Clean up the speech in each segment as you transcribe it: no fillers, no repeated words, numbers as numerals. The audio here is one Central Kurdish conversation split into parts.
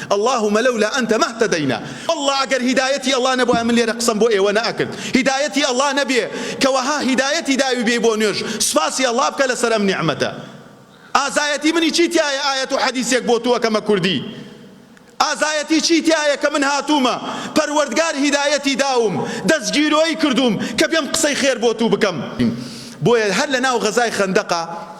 اللهم لولا أنت ما اهتدينا. والله أجر هدايتي الله نبوها من ليرة قسم بوئي وانا أكل هدايتي الله نبي كوها هدايتي داوي بيبونيوش سفاسي الله بك لسرم نعمته آزايتي مني چيتي آية حديثيك بوتوا كما كردي آزايتي چيتي آية كمن هاتوما پروردگار هدايتي داوم دزگيروي كردوم كبيم قصي خير بوتو بكم بويا هل لناو غزاي خندقة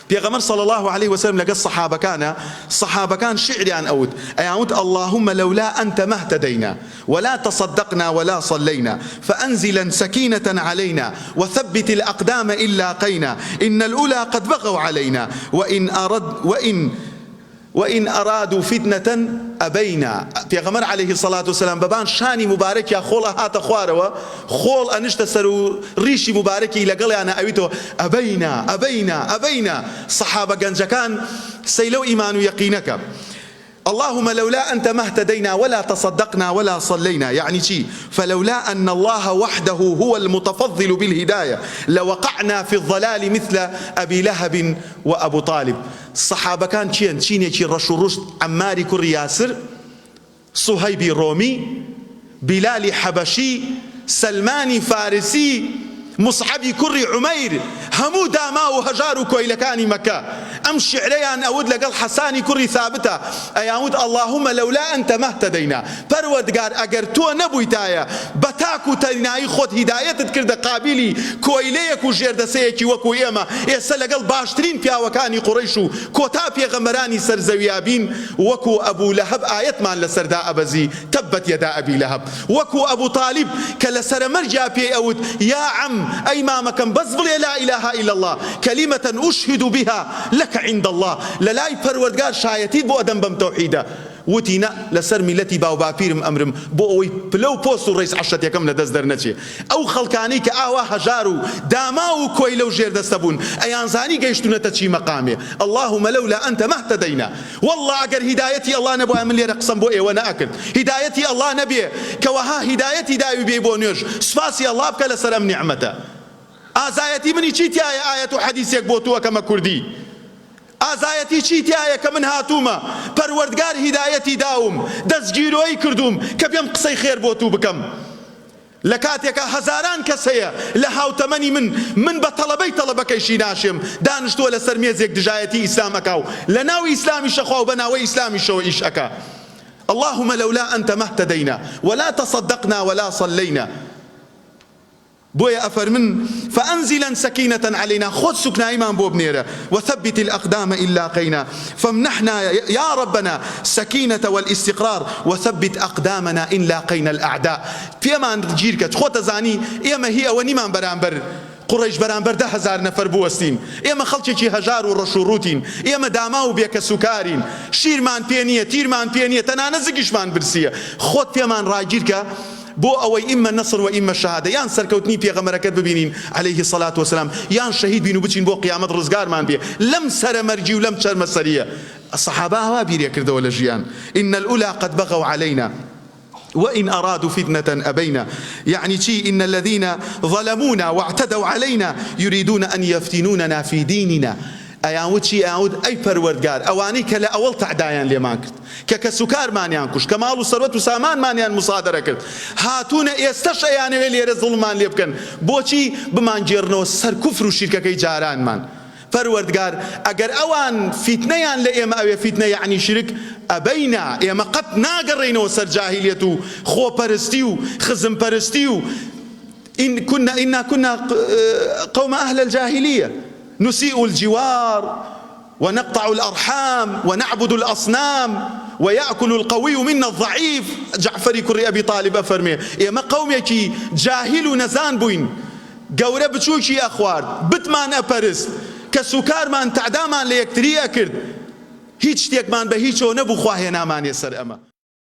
بيغمر صلى الله عليه وسلم لقى الصحابة كان شعري عن أود اللهم لولا أنت ما اهتدينا ولا تصدقنا ولا صلينا فأنزلا سكينة علينا وثبت الأقدام إن لاقينا إن الأولى قد بغوا علينا وإن أرادوا فتنة أبينا. بيغمر عليه الصلاة والسلام ببان شاني مبارك يا خول هات خواروا خول أنشت سرو ريشي مباركي لقل أنا أويتو أبينا صحابة جنجكان سيلو إيمان يقينك. اللهم لولا أنت ما اهتدينا ولا تصدقنا ولا صلينا يعني شيء فلولا أن الله وحده هو المتفضل بالهداية لوقعنا في الضلال مثل أبي لهب وأبو طالب. الصحابة كان شيني رشد عماري كري ياسر صهيبي رومي بلال حبشي سلماني فارسي مصعبي كري عمير همو داما وهجار كويلكاني مكة أمشي عليان أود لقل حساني كري ثابتة أيامود اللهم لولا أنت ما اهتدينا پروردگار أجر تو نبويتايا بتاكو تناي خود هداية تذكر قابلي كويليك وجردسيك وكو إيما يسأل لقل باشترين فيها وكاني قريشو كوتا في غمراني سرزويابين وكو أبو لهب آية مان لسرداء أبزي تبت يدا أبي لهب وكو أبو طالب كالسر مرجع في أود يا عم أي مامكم بزبل لا إله إلا الله كلمة أشهد بها لك عند الله للاي پروردگار شايتي بو أدم بم توحيدا وتينا لسر ملتي باو بابيرم أمرم بووي بلو بوستو رئيس عشت يكم لدز درنتي أو خلقاني كآوا هجارو داماو كويلو جير دستبون أيانزاني قيشتونا تشي مقامي. اللهم لولا أنت ما اهتدينا والله أجر هدايتي الله نبوها من لي رقصن بوئي وانا أكل هدايتي الله نبي كوها هدايتي داوي بيبونيوش سفاسي الله بك لسرم نعمته آزايتي مني چيتي آية حديثيك بوتوا كما كردي آزايتي چيتي آية كمن هاتوما پروردگار هدايتي داوم دزگيروي كردوم كبيم قصي خير بوتو بكم لكاتيك هزاران كسية لهاو تمني من بطلبي طلبك شي ناشم دانشتو لسرميزيك دجايتي إسلامكاو لناوي إسلامي شخو بناوي إسلامي شو إيش أكا. اللهم لولا أنت ما اهتدينا ولا تصدقنا ولا صلينا بويا أفرمن فأنزلا سكينة علينا خذ سكنا إيمان بو بنيرة وثبت الأقدام إن لاقينا فامنحنا يا ربنا سكينة والاستقرار وثبت أقدامنا إن لاقينا الأعداء فيما نجيرك خود زاني إيما هي ونمان برانبر قريش برانبر 10,000 نفر بوستين إيما خلشي هجار ورشوروتين إيما داماو بيك سكارين شيرمان بينية تيرمان بينية تنانزقشمان برسية خود فيما راجيرك بو أوي إما النصر وإما الشهادة يان سركوتني في غمركات ببينين عليه الصلاة والسلام يان شهيد بينو بتشين بو قيامة رزقار مان بيه لم سر مرجي ولم سر مسرية. الصحابة هوابير يكردوا لجيان إن الأولى قد بغوا علينا وإن أرادوا فتنة أبينا يعني شيء إن الذين ظلمونا واعتدوا علينا يريدون أن يفتنوننا في ديننا. أيامود شيء أيامود أي پروردگار أواني كلا أول تعدايان ليمان كرد كسكار مانيان كش كمال وثروت وسامان مانيان مصادرة كرد هاتونا يستش أياني ولي ظلمان ليبكن بوشي بمان جيرنو سر كفر وشركة كي جاران مان پروردگار أجر أوان فتنيان لإما أو فتنة يعني شرك أبينا إما قد ناقرينو سر جاهليتو خو پرستيو خزم پرستيو إنا كنا قوم أهل الجاهلية نسيء الجوار ونقطع الأرحام ونعبد الأصنام ويأكل القوي منا الضعيف. جعفري كري أبي طالب أفرمي إما قومك جاهل نزان بوين قورة بتشوشي أخوار بتمان أبرس كسكار من تعدامان ليكتري أكرد هيج تيك من بهيج ونبو خواهي نامان يسر أما